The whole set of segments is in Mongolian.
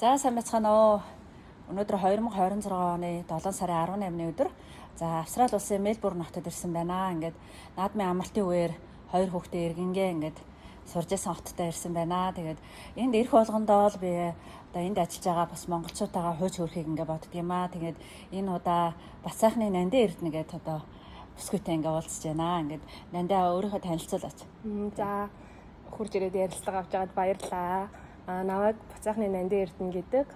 За сайн байцгаана уу. Өнөөдөр 2026 оны 7 сарын 18-ны өдөр. За Австрали улсын Мельбурн хотод ирсэн байна. Ингээд наадмын амралтын үеэр хоёр хүүхдээ иргэнгээ ингээд сурж исэн хоттой ирсэн байна. Тэгээд энд ирэх болгондоо л би одоо энд ажиллаж байгаа бас монголчуудаагаа хууч хөрхийг ингээд боддөг юм аа. Тэгээд энэ удаа бас сайхны Нандин Эрдэнэ гэдэг одоо бүсгүйтэй ингээд уулзж байна. Ингээд Нандаа өөрийнхөө танилцуулаач. За хурж ирээд ярилцлага авч байгаад баярлалаа. Намайг Бацаахны Нандин Эрдэнэ гэдэг.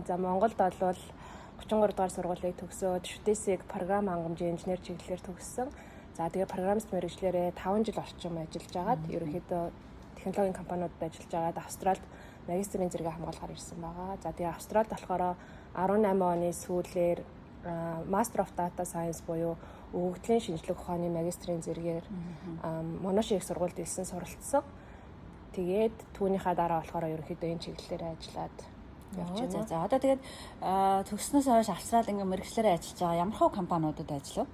За Монголд бол 33 дугаар сургуулийг төгсөөд шүтээсийг програм хангамжийн инженер чиглэлээр төгссөн. За тэгээ программист мэргэжлээрээ 5 жил орчим ажиллаж агаад ерөнхийдөө технологийн компаниудад ажиллаж агаад Австралид магистрийн зэрэгээ хамгаалахаар ирсэн байгаа. За тэгээ Австралид болохоор 18 оны сүүлээр Master of Data Science буюу өгөгдлийн шинжлэх ухааны магистрийн зэрэгээр Моноши их сургуульд илсэн суралцсан. Тэгээд түүнийхээ дараа болохоор ерөнхийдөө энэ чиглэлээр ажиллаад явж байна. За одоо тэгээд төгснөөс хойш Австралид ингээ мэргэжлэрээ ажиллаж байгаа ямар хөө компаниудад ажиллав?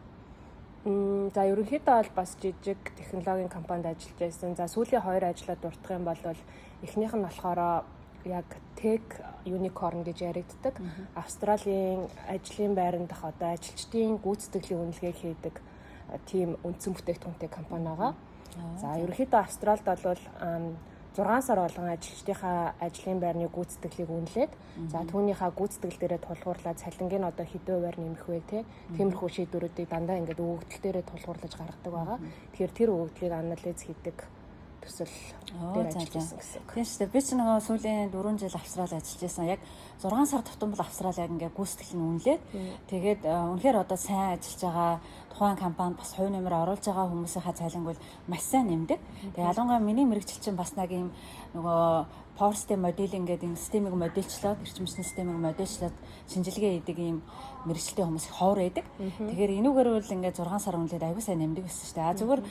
За ерөнхийдөө бол бас жижиг технологийн компанид ажиллаж байсан. За сүүлийн 2 ажлаад дуртах юм бол эхнийх нь болохоор яг Tech Unicorn гэж яригддаг. Австралийн ажлын байранд дах одоо ажилчдын гүйцэтгэлийн үнэлгээг хийдэг тийм үндсэн бүтээгдэхүүнтэй компани байгаа. За ерөнхийдөө Австралид бол 6 сар болгон ажилчдынхаа ажлын байрны гүйцэтгэлийг үнэлээд за түүнийхээ гүйцэтгэл дээрээ тулгуурлаад цалингийн одоо хэдэн хувиар нэмэх вэ те тиймэрхүү шийдвэрүүдийг дандаа ингээд өгөгдөл дээрээ тулгуурлаж гаргадаг байгаа. Тэгэхээр тэр өгөгдлийг анализ хийдэг төсөл дээр ажилласан гэсэн. Тийм шүү дээ. Би ч нөгөө сүүлийн 4 жил Австрали ажиллаж байсан. Яг 6 сар тутам бол Австрали яг ингээд гүйцэтгэл нь үнэлээд тэгээд үнэхээр одоо сайн ажиллаж байгаа тухайн компанид бас хувь нэмэр оруулж байгаа хүмүүсийнхаа цалинг бол маш сайн нэмдэг. Тэгээд ялангуяа миний мэрэгчлэл чинь бас нэг юм нөгөө Power System моделинг гэдэг энэ системийг моделчлоод эрчимчний системийг моделчлоод шинжилгээ хийдэг ийм мэрэгчлэлтэй хүмүүс их ховор байдаг. Тэгэхээр энүүгээр бол ингээд 6 сар үнэлээд аягүй сайн нэмдэг байсан шүү дээ. Зүгээр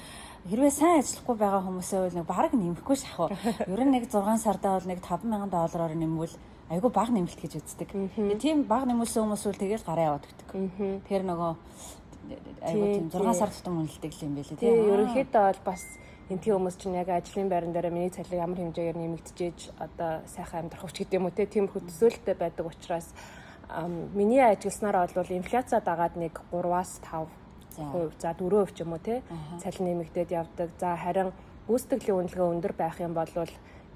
хэрвээ сайн ажиллахгүй байгаа хүмүүсээ бол нэг бараг нэмэхгүй шахав. Ер нь нэг 6 сардаа бол нэг $5,000 нэмвэл айгүй бага нэмэлт гэж үздэг. Тийм бага нэмүүлсэн хүмүүс бол тэгэл гараа яваад өгдөг. Тэгэхээр нөгөө айгүй тийм 6 сар тутам үнэлдэг юм байлээ тийм. Ерөнхийдөө бол бас энэ тийм хүмүүс чинь яг ажлын байран дээр миний цалин ямар хэмжээгээр нэмэгдчихэж одоо сайхан амьдрах хүч гэдэг юм уу тийм хөдөлсөөлттэй байдаг учраас миний ажилласнаар бол инфляцаа дагаад нэг 3-5%, за 4% ч юм уу цалин нэмэгдээд явдаг. За харин гүйцэтгэлийн үнэлгээ өндөр байх юм бол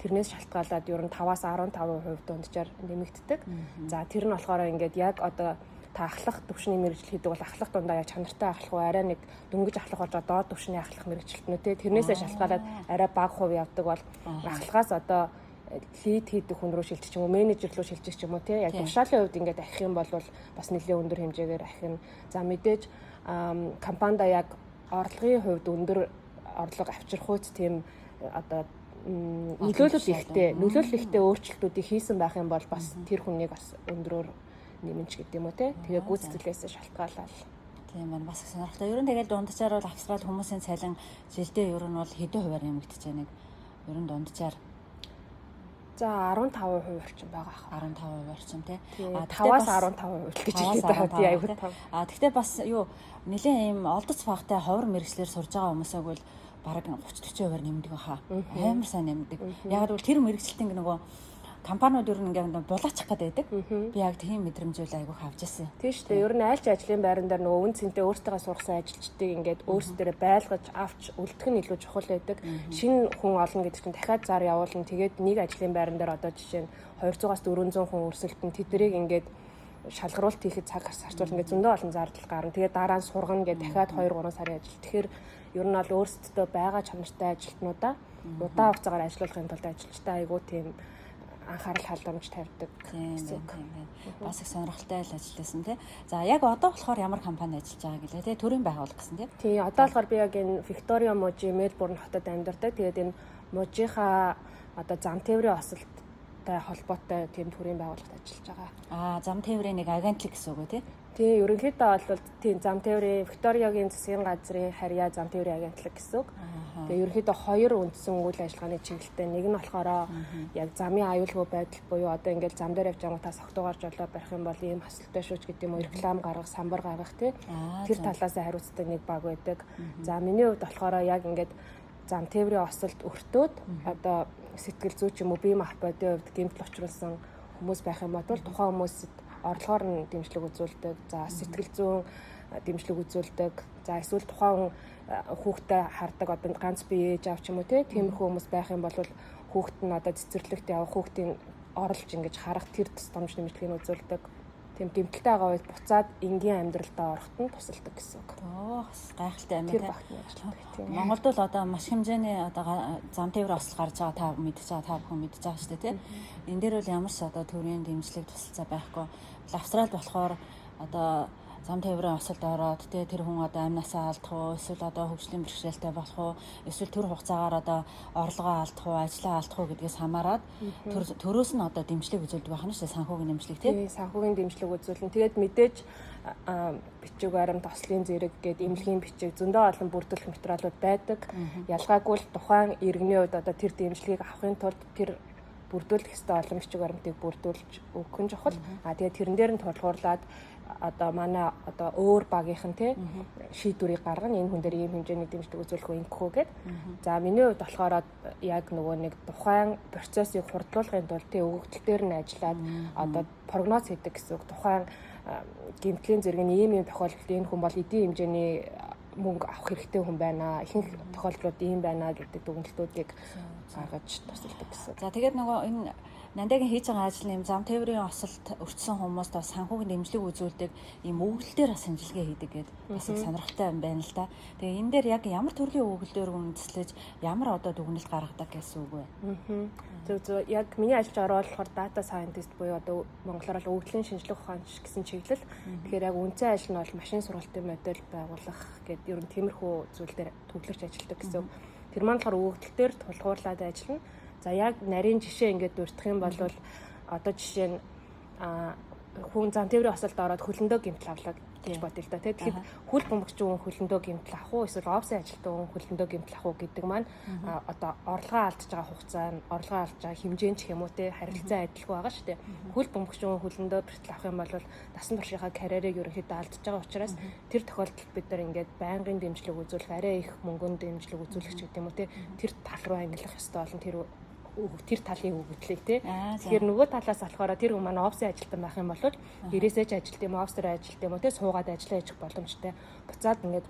тэрнээс шалтгаалаад ер нь 5-аас 15% дунджаар нэмэгддэг. За тэр нь болохоор ингээд яг одоо та ахлах төвшний мэргэжил хийдэг бол ахлах дундаа яг чанартай ахлах уу арай нэг дөнгөж ахлах болж доод төвшний ахлах мэргэжилтнүү тэрнээсээ шалтгаалаад арай бага хувь явдаг бол ахлагаас одоо лид хийдэг хүн рүү шилжих юм уу менежер рүү шилжих юм уу яг тушаалын хувьд ингээд ахих юм бол бас нэлээд өндөр хэмжээгээр ахина. За мэдээж компанид яг орлогын хувьд өндөр орлого авчрах үст тийм одоо нөлөөлөл ихтэй өөрчлөлтүүдийг хийсэн байх юм бол бас тэр хүнийг бас өндрөөр нэмэнч гэдэг юм уу тэгээ гүйцэтгэлээс шалтгаалаад тийм байна бас сонирхолтой. Ер нь тэгээд дунджаар бол Австрали хүмүүсийн цалин жилдээ ер нь бол хэдэн хувиар нэмэгдэж байна? Ер нь дунджаар за 15% орчим байгаа. 15% орчим тий. 5-аас 15% гэж хэлээд байгаа. Тэгтээ бас юу нэлээд ийм олдоц багтай ховор мэргэжлэр сурж байгаа хүмүүсээ бол бараг 30-40% нэмдэг баха. Амар сайн нэмдэг. Яг л тэр мэргэжилтийн нөгөө компаниуд ер нь ингээд булаачих гэдэг. Би яг тийм мэдрэмжүүл айгүйх авч ирсэн. Тийм шүү дээ. Ер нь айлч ажлын байран дээр нөгөө үн цэнтэй өөртөө сургасан ажилчдыг ингээд өөрсдөө байлгаж авч үлдэх нь илүү чухал байдаг. Шинэ хүн олно гэдэг чинь дахиад зар явуулна. Тэгээд нэг ажлын байран дээр одоо жишээ нь 200-аас 400 хүн өрсөлдөн тэднийг ингээд шалгаруулалт хийхэд цаг зарцуул ингээд зөндөө олон зардал гарна. Тэгээд дараа нь сургана гэдэг дахиад 2-3 сарын ажил. Тэгэхээр ер нь бол өөрсдөө байгаа чанартай ажилтнуудаа удаан хугацаагаар ажиллуулахын тулд ажилчтай айгүй тийм анхаарал халамж тавьдаг гэсэн үг. Бас их сонирхолтой ажилласан тий. За яг одоо болохоор ямар компани ажиллаж байгаа гэлээ тий төрийн байгууллага гэсэн тий. Тий одоо болохоор би яг энэ Victoria Mujи Melbourne хотод амьдардаг. Тэгээд энэ Мужийнхаа одоо зам тээврийн осолттой холбоотой тийм төрийн байгууллагад ажиллаж байгаа. Зам тээврийн нэг агентлаг гэсэн үг үү тий. Тий ерөнхийдөө бол тийм зам тээврийн Victoriaгийн засгийн газрын харьяа зам тээврийн агентлаг гэсэн үг. Тэгээ ерөнхийдөө 2 үндсэн үйл ажиллагааны чиглэлтэй нэг нь болохоор яг замын аюулгүй байдал буюу одоо ингээд зам дээр явж байгаа та согтуугарч олоо барих юм бол ийм хаслтай шүүч гэдэг юм уу реклам гаргах, самбар гаргах тий тэр талаас хариуцдаг нэг баг байдаг. За миний хувьд болохоор яг ингээд зам тээврийн осолд өртөөд одоо сэтгэл зүй ч юм уу бие махбодын хувьд гэмтэл учруулсан хүмүүс байх юм бол тухайн хүмүүсэд орлогоор нь дэмжлэг үзүүлдэг. За сэтгэл зүйн дэмжлэг үзүүлдэг. За эсвэл тухайн хүүхдэд хардаг одоо ганц бие ээж авч юм уу тиймэрхүү хүмүүс байх юм бол хүүхэд нь одоо цэцэрлэгт явах хүүхдийн оролж ингэж харах тэр тусламж дэмжлэгийг үзүүлдэг. Тийм гэмтэлтэй байгаа үед буцаад энгийн амьдралдаа ороход нь тусалдаг гэсэн үг. Гайхалтай юм Тэр багтны ажилладаг тийм. Монголд бол одоо маш хэмжээний одоо зам тээврийн осол гарч байгаа та мэдж байгаа та бүхэн мэдж байгаа шүү дээ тий. Энэ дээр бол ямар ч одоо төрийн дэмжлэг тусалцаа байхгүй. Австралид болохоор одоо зам тээврийн осолд ороод тий тэр хүн одоо амнасаа алдах уу эсвэл одоо хөгжлийн бэрхшээлтэй болох уу эсвэл төр хугацаагаар одоо орлогоо алдах уу ажлаа алдах уу гэдгээс хамаарат төрөөс нь одоо дэмжлэг үзүүлдэг байх нь шүү дээ санхүүгийн дэмжлэг тий. Санхүүгийн дэмжлэг үзүүлнэ. Тэгээд мэдээж бичиг баримт ослын зэрэг гээд эмнэлгийн бичиг зөндөө олон бүрдүүлэх материалууд байдаг. Ялгаагүй л тухайн иргэний хувьд одоо тэр дэмжлэгийг авахын тулд тэр бүрдүүлэх ёстой олон бичиг баримтыг бүрдүүлж өгөх нь чухал. Тэгээд тэрэн дээр нь тулгуурлаад одоо манай одоо өөр багийнхан тий шийдвэрийг гаргана энэ хүн дээр ийм хэмжээний дэмжлэг үзүүлэх үү ингэхүү гэд. За миний хувьд болохоор яг нөгөө нэг тухайн процессыг хурдлуулахын тулд тий өгөгдөл дээр нь ажиллаад одоо прогноз хийдэг гэсэн үг. Тухайн гэмтлийн зэрэг нь ийм тохиолдолд энэ хүн бол эдийн хэмжээний мөнгө авах хэрэгтэй хүн байна. Ихэнх тохиолдлууд ийм байна гэдэг дүгнэлтүүдийг гаргаж тусалдаг гэсэн. За тэгээд нөгөө энэ Нандагийн хийж байгаа ажил нь зам тээврийн осолд өртсөн хүмүүст бас санхүүгийн дэмжлэг үзүүлдэг ийм өгөгдлөөр бас шинжилгээ хийдэг гэдэг бас их сонирхолтой юм байна л да. Тэгээ энэ дээр яг ямар төрлийн өгөгдлөөр үндэслэж ямар одоо дүгнэлт гаргадаг гэсэн үг вэ? Зөв яг миний ажиллаж байгаа болохоор data scientist буюу одоо монголоор л өгөгдлийн шинжилгээ ухаанч гэсэн чиглэл. Тэгэхээр яг үндсэн ажил нь бол машин сургалтын модель байгуулах гэдэг ер нь тиймэрхүү зүйл дээр төвлөрч ажилладаг гэсэн. Тэр маань болохоор өгөгдөл дээр тулгуурлаад ажиллана. За яг нарийн жишээ ингээд дурдах юм бол одоо жишээ нь хүн зам тээврийн осолд ороод хөлөндөө гэмтэл авлаа гэж бодъё л да. Тэгэхээр хөл бөмбөгчийн хүн хөлөндөө гэмтэл авах уу эсвэл офсын ажилтны хүн хөлөндөө гэмтэл авах уу гэдэг маань одоо орлогоо алдж байгаа хугацаа нь орлогоо алдж байгаа хэмжээнд ч юм уу те харилцан адилгүй байгаа шүү дээ. Хөл бөмбөгчийн хүн хөлөндөө бэртэл авах юм бол насан туршийнхаа карьерийг ерөнхийдөө алдж байгаа учраас тэр тохиолдолд бид нар ингээд байнгын дэмжлэг үзүүлэх арай их мөнгөнд дэмжлэг үзүүлэх ч гэдэг юм уу те тэр тал руу ангилах ёстой болон тэр талын өгөгдлийг тий. Тэгэхээр нөгөө талаас болохоор тэр хүн манай офсын ажилтан байх юм бол гэрээсээ ч ажилт юм офсоор ажилт юм уу тий суугаад ажиллаа хийх боломжтой. Буцаад ингээд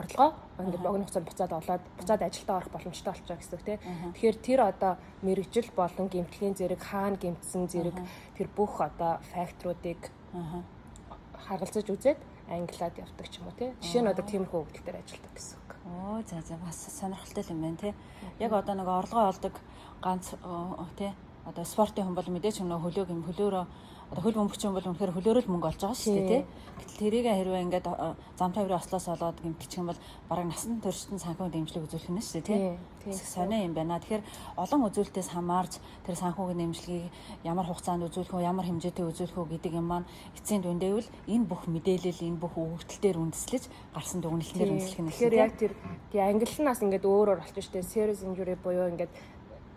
орлогоо ингээд богино хугацаанд буцаад олоод буцаад ажилдаа орох боломжтой болчихоо гэсэн үг тий. Тэгэхээр тэр одоо мэрэгжил болон гэмтлийн зэрэг хаана гэмтсэн зэрэг тэр бүх одоо факторуудыг харгалзаж үзээд ангилаад явдаг ч юм уу тий. Жишээ нь одоо тиймэрхүү өгөгдөл дээр ажилладаг гэсэн үг. За бас сонирхолтой юм байна тий. Яг одоо нэг орлогоо олдог ганц тий одоо спортын хүн бол мэдээч хөлөөрөө одоо хөл бөмбөгч хүн бол үнэхээр хөлөөрөө л мөнгө олж байгаа шүү дээ тий. Гэтэл тэрийг хэрвээ ингээд зам тээврийн ослоос олоод гэмтчих юм бол бараг насан туршид санхүүгийн дэмжлэг үзүүлэх нь шүү дээ тий. Сонио юм байна. Тэгэхээр олон үзүүлэлтээс хамаарч тэр санхүүгийн дэмжлэгийг ямар хугацаанд үзүүлэх үү, ямар хэмжээтэй үзүүлэх үү гэдэг юм маань эцсийн дүндээвэл энэ бүх мэдээлэл, энэ бүх өгөгдөл дээр үндэслэж гарсан дүгнэлтээр үндэслэх нь. Тэгэхээр яг тэр ангиллнаас ингээд өөрөөр болчих шүү дээ. Serious injury буюу ингээд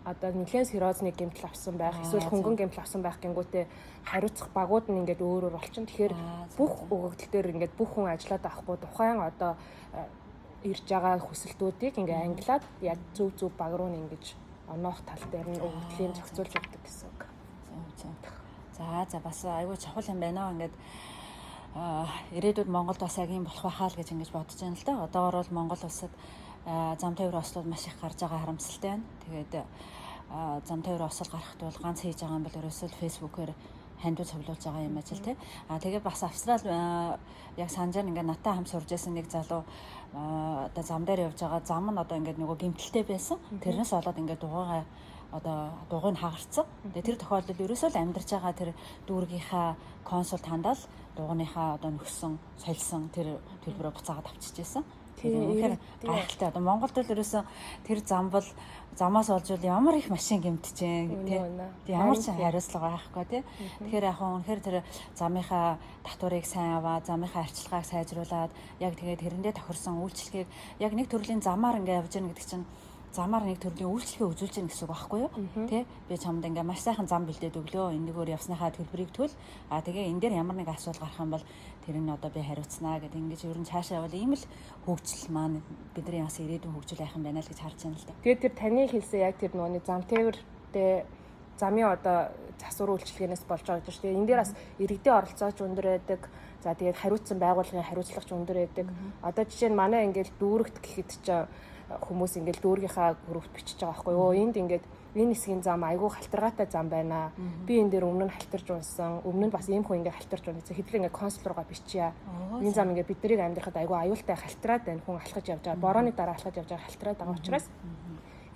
одоо нэлээд серозны гэмтэл авсан байх эсвэл хөнгөн гэмтэл авсан байх гингүүтээ хариуцах багууд нь ингээд өөрөөр болчихно. Тэгэхээр бүх өгөгдөл дээр ингээд бүх хүн ажиллаад авахгүй тухайн одоо ирж байгаа хүсэлтүүдийг ингээд ангилаад яг зөв баг руу нь ингэж оноох тал дээр нь өгөгдлийн зохицуулж өгдөг гэсэн үг. За бас айгүй чухал юм байна. Ингээд ирээдүйд Монголд бас яг юм болох байхаа л гэж ингэж бодож байна л да. Одоогоор бол Монгол улсад зам тээврийн ослууд маш их гарч байгаа харамсалтай байна. Тэгээд зам тээврийн осол гарахт бол ганц хийж байгаа юм бол ерөөсөө фэйсбүүкээр хандив цуглуулж байгаа юм ажил тий. Тэгээд бас Австрал яг санжаар ингээд натаа хам сурж байсан нэг залуу одоо зам дээр явж байгаа зам нь одоо ингээд нөгөө гэмтэлтэй байсан. Тэрнээс болоод ингээд дугуйг хагарцсан. Тэгээд тэр тохиолдолд ерөөсөө л амьдарч байгаа тэр дүүргийнхаа консулт хандаал дугуйныхаа одоо нөхсөн солисон тэр төлбөрөө буцаагаад авчижсэн. Тэгэхээр гайхалтай. Одоо Монголд л ерөөсөө тэр замаас олж ямар их машин гэмтжээ тий. Ямар ч хариуцлага байхгүй тий. Тэгэхээр яг үнэхээр тэр замынхаа татварыг сайн аваад, замынхаа арчилгааг сайжруулад яг тэгээд тэрэндээ тохирсон үйлчлэгийг яг нэг төрлийн замаар ингээд явж яах гэдэг чинь замаар нэг төрлийн үйлчлэгээ үзүүлж гэнэ гэсэн үг байхгүй юу? Тэ? Би чамд ингээ маш сайхан зам бэлдээд өглөө энэгээр явсныхаа төлбөрийг төл. Тэгээ энэ дээр ямар нэг асуудал гарах юм бол тэр нь одоо би хариуцнаа гэдэг ингэж ер нь цаашаа бол ийм л хөгжил маань бидний бас ирээдүйн хөгжил байх юм байна л гэж харж байна л да. Тэгээд тэр таны хэлсэн яг тэр нөгөө зам тээвэртэй замын одоо засвар үйлчилгээнээс болж байгаа гэж тийм. Энэ дээр бас иргэдийн оролцооч өндөр байдаг. За тэгээд хариуцсан байгууллагын хариуцлагч өндөр байдаг. Одоо жишээ нь манай ингээл дүүрэгт гэхэд чинь хүмүүс ингээл дүүргийнхаа группт бичиж байгаа байхгүй юу. Энд ингээд энэ хэсгийн зам айгүй халтаргаатай зам байна. Би энэ дээр өмнө нь халтарж унсан. Өмнө нь бас ийм хүн ингээд халтарж унсан. Хэдүүлээ ингээд консул руугаа бичье. Энэ зам ингээд биднийг амьдрахад айгүй аюултай халтараад байна. Хүн алхаж явж байгаа. Борооны дараа алхаж явж байгаа халтараад байгаа учраас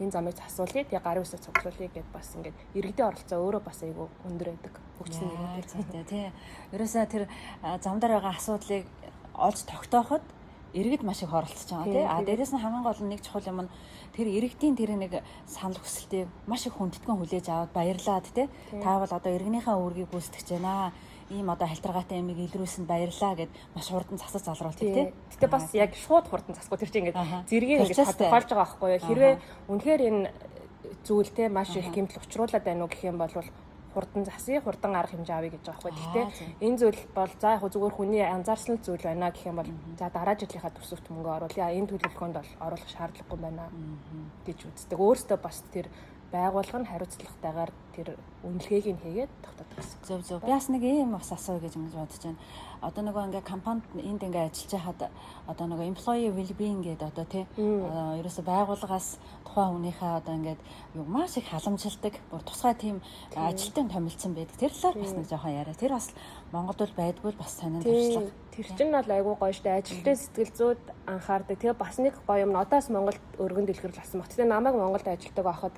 энэ замыг засуулъя. Тэгээ гарын үсэг цуглуулъя гэд бас ингээд иргэдийн оролцоо өөрөө бас айгүй өндөр байдаг. Хөгжсөн нэг тий. Ерөөсөө тэр зам дээр байгаа асуудлыг олж тогтооход иргэд маш их оролцож байгаа тий. Дээрээс нь хамгийн гол нь нэг чухал юм нь тэр иргэдийн тэр нэг санал хүсэлтийг маш их хүндэтгэн хүлээж аваад баярлаад тий. Та бол одоо иргэнийхээ үүргийг гүйцэтгэж байна. Ийм одоо халтаргаатай ямиг илрүүлсэнд баярлаа гэд маш хурдан засаж залруулдаг тий. Гэтэ бас яг шууд хурдан засахгүй тэр чинь ингээд зэргийг ингээд тодорхойлж байгаа байхгүй юу. Хэрвээ үнэхээр энэ зүйл те маш их гэмтэл учруулад байна уу гэх юм бол хурдан засъя, хурдан арга хэмжээ авъя гэж байгаа байхгүй. Гэхдээ энэ зүйл бол за яг зүгээр хүний анзаарсан зүйл байна гэх юм бол за дараа жилийнхаа төсөвт мөнгө оруулъя. Энэ төлөвлөгөөнд бол оруулах шаардлагагүй байна гэж үздэг. Өөрөөсөө бас тэр байгууллага нь хариуцлагатайгаар тэр үнэлгээг нь хийгээд тогтоодог гэсэн. Зөв. Би бас нэг юм бас асууя гэж бодож байна. Одоо нөгөө ингээ компанид энд ингээ ажиллаж байхад одоо нөгөө employee well-being гэдэг одоо тий ерөөсө байгууллагаас тухайн хүнийхээ одоо ингээд юу маш их халамжилдаг бүр тусгай тийм ажилтан томилсон байдаг. Тэр талаар бас нэг жоохон яриа. Тэр бас Монголд бол байдгүй бас санаанд туршлага. Тэр чинь бол айгүй гоё штэ. Ажилтны сэтгэл зүйд анхаардаг. Тэгээ бас нэг гоё юм. Одоос Монголд өргөн дэлгэрэл болсон баг. Тэгээ намайг Монголд ажилтдаг байхад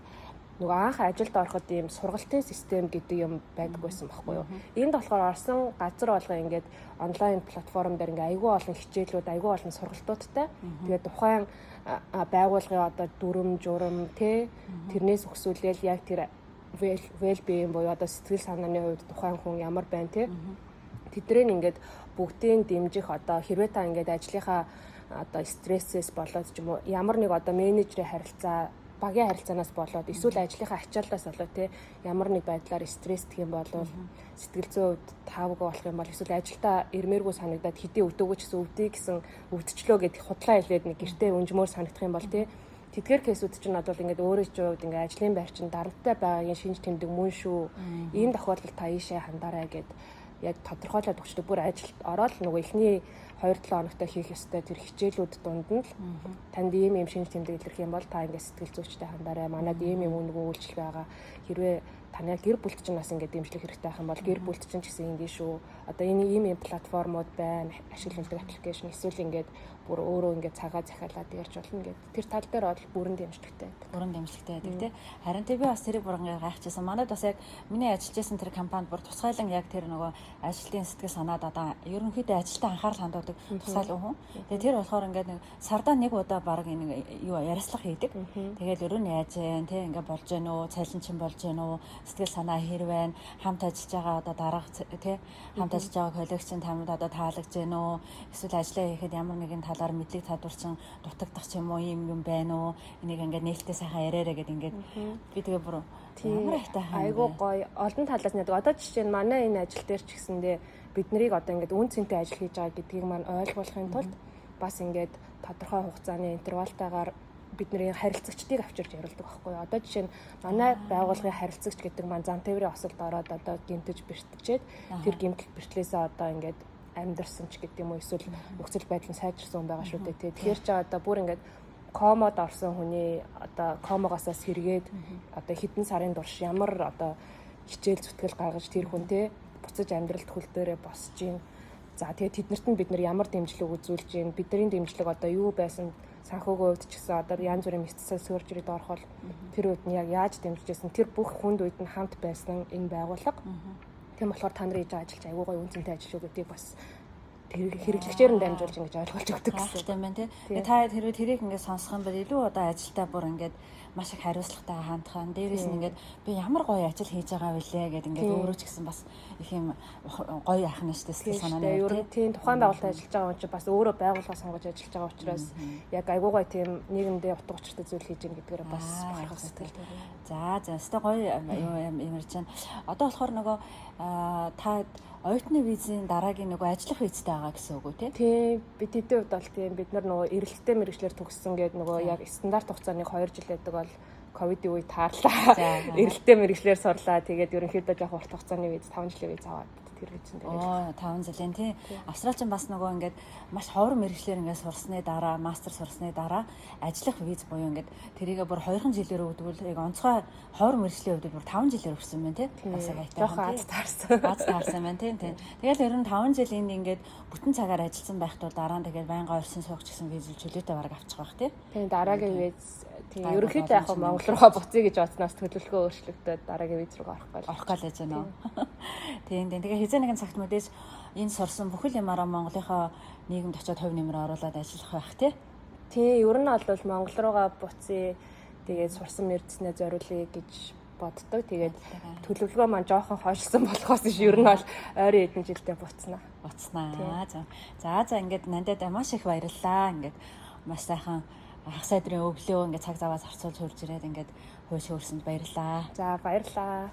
нөгөө анх ажилд ороход ийм сургалтын систем гэдэг юм байдаггүйсэн байхгүй юу. Энд болохоор орсон газар болго ингээд онлайн платформ дээр ингээ айгүй олон хичээлүүд, айгүй олон сургалтуудтай. Тэгээд тухайн байгууллагын одоо дүрм, журам тэ тэрнээс өсвөлгээл яг тэр well-being буюу одоо сэтгэл санааны хувьд тухайн хүн ямар байна тэ. Тэдрийг ингээд бүгдийг дэмжих одоо хэрвээ та ингээд ажлынхаа одоо стрессээс болоод ч юм уу ямар нэг одоо менежерийн харилцаа багийн харилцаанаас болоод эсвэл ажлынхаа ачааллаас болоод те ямар нэг байдлаар стрессдэг юм бол сэтгэл зүйн хувьд таавгүй болох юм бол эсвэл ажилдаа ирмээргүй санагдаад хэдий өвдөгөө ч гэсэн өвдөе гэсэн өвдчлөө гэдэг худлаа хэлээд нэг гэртээ өнжмөр санагдах юм бол те тэдгээр кейсүүд чинь бол ингээд өөрөө ч хувьд ингээд ажлын байр чинь дарамттай байгаагийн шинж тэмдэг мөн шүү. Ийм тохиолдолд та ийшээ хандаарай гэд яг тодорхойлоод өгчдөг. Бүр ажилд ороод нөгөө эхний 2-7 хоногтой хийх ёстой тэр хичээлүүд дунд нь л танд ийм шинж тэмдэг илэрх юм бол та ингээд сэтгэл зүйчтэй хандаарай. Манайд ийм үнэгүй үйлчлэг байгаа. Хэрвээ таны гэр бүлт чинь бас ингээд дэмжлэг хэрэгтэй байх юм бол гэр бүлт чинь ч гэсэн ингэ шүү. Одоо энэ ийм платформуд байна. Ашиглуулдаг аппликейшн эсвэл ингээд бүр өөрөө ингээд цагаа захиалаад ярьж болно гэд. Тэр тал дээр бол бүрэн дэмжлэгтэй байдаг. Бүрэн дэмжлэгтэй байдаг тий. Харин би бас тэрийг бүр ингээд гайхчихсан. Манайд бас яг миний ажиллаж байсан тэр компанид бүр тусгайлан яг тэр нөгөө ажилтны сэтгэл санаад одоо ерөнхийдөө ажилтаа анхаарал хандуулдаг тусгайл хүн. Тэгээ тэр болохоор ингээд сардаа нэг удаа баг энэ юу яриаслах хийдэг. Тэгээд өрөө нь яаж вэ тий ингээд болж гэнэ үү, цалинчин болж гэнэ үү, сэтгэл санаа хэр байна, хамт ажиллаж байгаа одоо дарга тий хамт ажиллаж байгаа коллегчин тамд одоо таалагдж гэнэ үү, эсвэл ажиллаа хийхэд ямар нэгэн талаар мэдлэг чадварчин дутагдах ч юм уу юм байна уу, энийг ингээд нээлттэй сайхан яриараа гэдэг ингээд би тэгээ бүр ямар ихтэй айгуу гоё олон талаас нэг одоо жишээ нь манай энэ ажил дээр ч гэсэндээ бид нарыг одоо ингээд үн цэнтэй ажил хийж байгаа гэдгийг маань ойлгуулахын тулд бас ингээд тодорхой хугацааны интервалтайгаар бидний харилцагчдыг авчирч яриулдаг байхгүй юу. Одоо жишээ нь манай байгууллагын харилцагч гэдэг маань зам тээврийн осолд ороод одоо гэмтэж бэртчээд тэр гэмтэл бэртлээсээ одоо ингээд амьдэрсэн ч гэдэг юм уу эсвэл нөхцөл байдал нь сайжирсан хүн байгаа шүү дээ. Тэгэхээр ч одоо бүр ингээд комод орсон хүний одоо комогоосоо сэргээд одоо хэдэн сарын турш ямар одоо хичээл зүтгэл гаргаж тэр хүн те буцаж амьдралд хөл дээрээ босч гин. За тэгээд тэднэрт нь бид нар ямар дэмжлэг үзүүлж гин. Бидний дэмжлэг одоо юу байсан санхүүгийн хувьд ч гэсэн одоо янз бүрийн мэдсэл сөржрид орох бол тэр үед нь яг яаж дэмжижсэн тэр бүх хүнд үед нь хамт байсан энэ байгууллага. Тийм болохоор та нарын хийж байгаа ажилч аюу гой үнцэнтэй ажил шүү гэдгийг бас хэрэглэгчээр нь дамжуулж ингэж ойлгуулж өгдөг гэсэн. Тийм байна тий. Та хэрвээ тэрийг ингээд сонсох юм бол илүү одоо ажилдаа бүр ингээд маш их хариуцлагатай хандхан. Дээрээс нь ингээд би ямар гоё ажил хийж байгаа вүлээ гэд ингээд өөрөө ч гэсэн бас их юм гоё яах нь штэ сэтгэл санааны. Ер нь тийм тухайн байгууллагад ажиллаж байгаа хүн чинь бас өөрөө байгууллага сонгож ажиллаж байгаа учраас яг айгуу гоё тийм нийгэмдээ утга учиртай зүйл хийж гин гэдгээр бас бахархах сэтгэл. За өстой гоё юм ярьж байна. Одоо болохоор нөгөө та оюутны визийн дараагийн нөгөө ажиллах визтэй байгаа гэсэн үг үү тий? Тийм бид хэдийн үед бол тийм бид нар нөгөө эрэлттэй мэргэжлэр төгссөн гэдэг нөгөө яг стандарт хугацааны 2 жил байдаг бол ковидын үед таарлаа. Эрэлттэй мэрэгчлэр сурлаа. Тэгээд ерөнхийдөө жоох урт хугацааны виз 5 жилийн виз аваад тэр визэн дээр. Оо 5 жилийн тий. Австралич бас нөгөө ингээд маш ховор мэрэгчлэр ингээд сурсны дараа, мастер сурсны дараа ажиллах виз буюу ингээд тэрийгээ бүр 2 жилээр өгдөг. Яг онцгой ховор мэрэгчлийн хувьд бүр 5 жилээр өгсөн байна тий. Бас яг айтай. Жохон аз таарсан. Аз таарсан байна тий. Тэгэл ер нь 5 жилийн ингээд бүтэн цагаар ажилласан байх тул дараа нь тэгээд байнга орсон суугч гэсэн виз чөлөөтэй бараг авчих байх тий. Тийм дараагийн виз тийм ерөнхийдөө яг Монгол руугаа буцъя гэж бодсноос төлөвлөгөө өөрчлөгдөд дараагийн виз руу орох гал гэж байна. Тийм. Тэгээ хизээ нэгэн цагт мэдээж энэ сурсан бүхэл юмараа Монголынхоо нийгэмд очиод хувь нэмрээ оруулаад ажиллах байх тий. Тийм ер нь бол Монгол руугаа буцъя тэгээд сурсан мэрдснээ зориулъя гэж боддог. Тэгээд төлөвлөгөө маань жоохон хойшлсон болохоос ер нь бол ойрын хэдэн жилдээ буцнаа. За ингээд надад маш их баярлалаа. Ингээд маш сайхан ах сайдрын өглөө ингээд цаг заваас харцуулж хурж ирээд ингээд хөөш хөрсөнд баярлалаа. За баярлалаа.